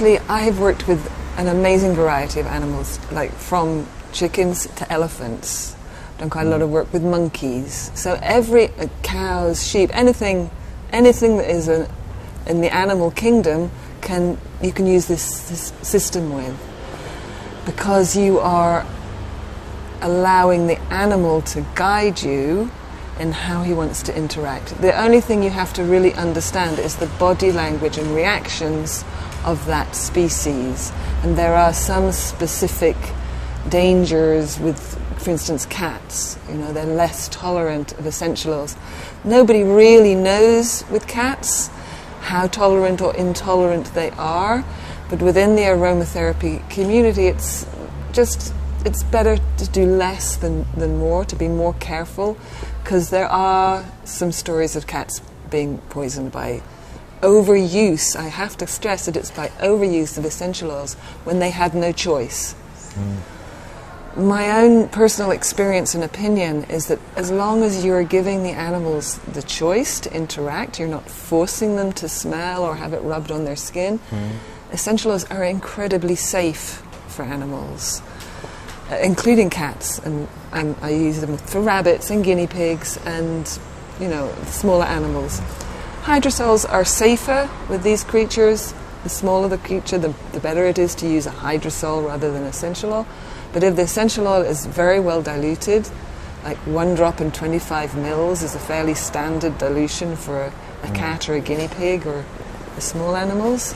actually, I've worked with an amazing variety of animals, like from chickens to elephants. I've done quite a lot of work with monkeys. So cows, sheep, anything that is in the animal kingdom, you can use this system with, because you are allowing the animal to guide you in how he wants to interact. The only thing you have to really understand is the body language and reactions of that species. And there are some specific dangers with, for instance, cats. You know, they're less tolerant of essential oils. Nobody really knows with cats how tolerant or intolerant they are, but within the aromatherapy community, it's better to do less than more, to be more careful, because there are some stories of cats being poisoned by overuse. I have to stress that it's by overuse of essential oils when they had no choice. My own personal experience and opinion is that as long as you're giving the animals the choice to interact, you're not forcing them to smell or have it rubbed on their skin, essential oils are incredibly safe for animals, including cats. And I use them for rabbits and guinea pigs and, smaller animals. Hydrosols are safer with these creatures. The smaller the creature, the better it is to use a hydrosol rather than essential oil. But if the essential oil is very well diluted, like 1 drop in 25 mils is a fairly standard dilution for a cat or a guinea pig or the small animals.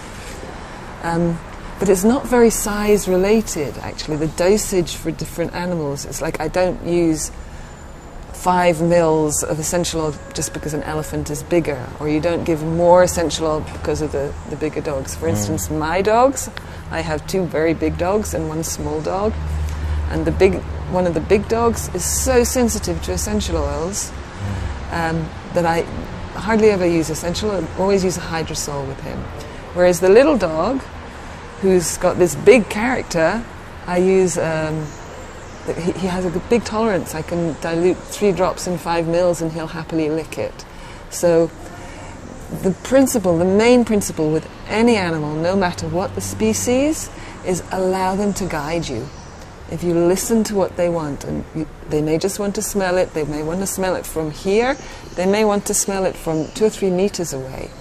But it's not very size related, actually. The dosage for different animals, it's like I don't use 5 mils of essential oil just because an elephant is bigger, or you don't give more essential oil because of the bigger dogs. For instance, my dogs, I have 2 very big dogs and 1 small dog, and one of the big dogs is so sensitive to essential oils that I hardly ever use essential oil. I always use a hydrosol with him. Whereas the little dog, who's got this big character, I use he has a big tolerance. I can dilute 3 drops in 5 mils and he'll happily lick it. So the main principle with any animal, no matter what the species, is allow them to guide you. If you listen to what they want, and they may just want to smell it, they may want to smell it from here, they may want to smell it from 2 or 3 meters away.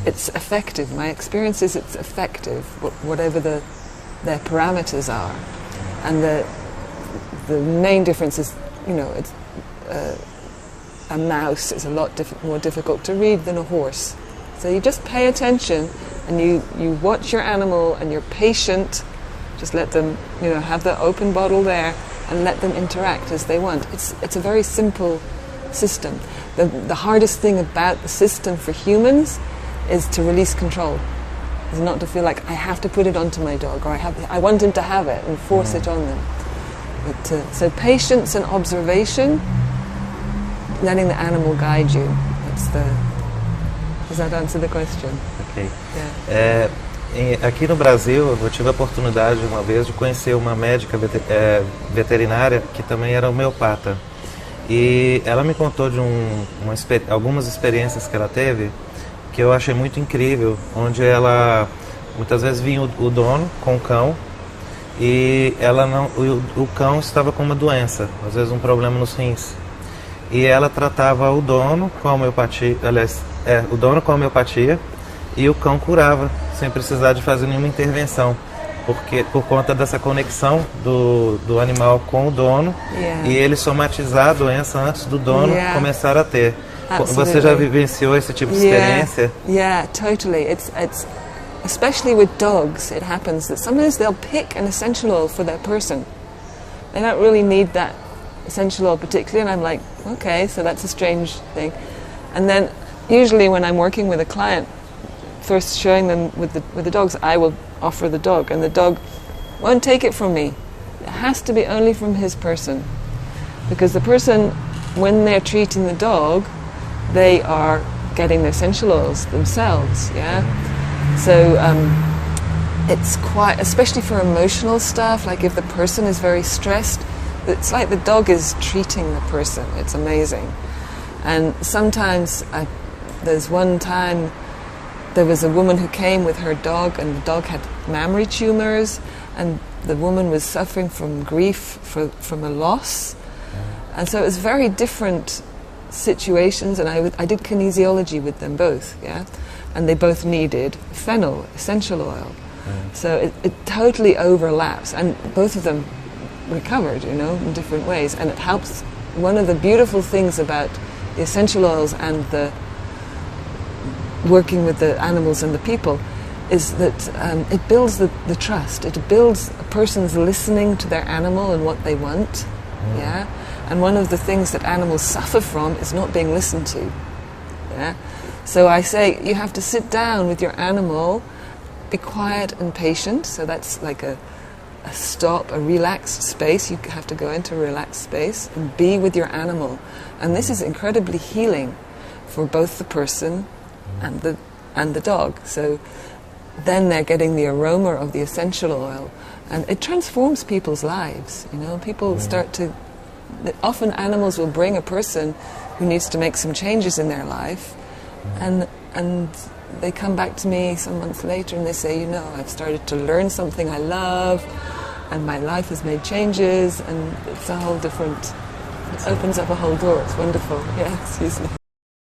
It's effective. My experience is it's effective, whatever their parameters are. And the main difference is, it's a mouse is a lot more difficult to read than a horse. So you just pay attention and you watch your animal and you're patient. Just let them, have the open bottle there and let them interact as they want. It's a very simple system. The hardest thing about the system for humans is to release control. Is not to feel like I have to put it onto my dog, or I want him to have it and force it on them. But, so patience and observation, letting the animal guide you. Does that answer the question? Ok. Yeah. Aqui no Brasil, eu tive a oportunidade uma vez de conhecer uma médica veterinária que também era homeopata. E ela me contou de algumas experiências que ela teve que eu achei muito incrível, onde ela muitas vezes vinha o dono com o cão e o cão estava com uma doença, às vezes um problema nos rins. E ela tratava o dono com a homeopatia, o dono com a homeopatia, e o cão curava, sem precisar de fazer nenhuma intervenção, por conta dessa conexão do animal com o dono, e ele somatizar a doença antes do dono começar a ter. Absolutely. Você já vivenciou esse tipo de experiência? Yeah, totally. It's especially with dogs, it happens that sometimes they'll pick an essential oil for their person. They don't really need that essential oil particularly, and I'm like, okay, so that's a strange thing. And then usually when I'm working with a client, first showing them with the dogs, I will offer the dog, and the dog won't take it from me. It has to be only from his person, because the person, when they're treating the dog, they are getting the essential oils themselves. So it's quite, especially for emotional stuff, like if the person is very stressed, it's like the dog is treating the person. It's amazing. And sometimes there's one time there was a woman who came with her dog, and the dog had mammary tumors, and the woman was suffering from grief from a loss. And so it was very different situations, and I did kinesiology with them both, yeah? And they both needed fennel, essential oil. So it totally overlaps, and both of them recovered, you know, in different ways. And it helps. One of the beautiful things about the essential oils and the working with the animals and the people is that it builds the trust. It builds a person's listening to their animal and what they want, yeah? And one of the things that animals suffer from is not being listened to, yeah? So I say you have to sit down with your animal, be quiet and patient. So that's like a stop, a relaxed space. You have to go into a relaxed space and be with your animal. And this is incredibly healing for both the person and the dog. So then they're getting the aroma of the essential oil, and it transforms people's lives. You know, people start to. Often animals will bring a person who needs to make some changes in their life, and they come back to me some months later and they say, you know, I've started to learn something I love, and my life has made changes, and it's a whole different. It opens up a whole door. It's wonderful. Yeah, excuse me.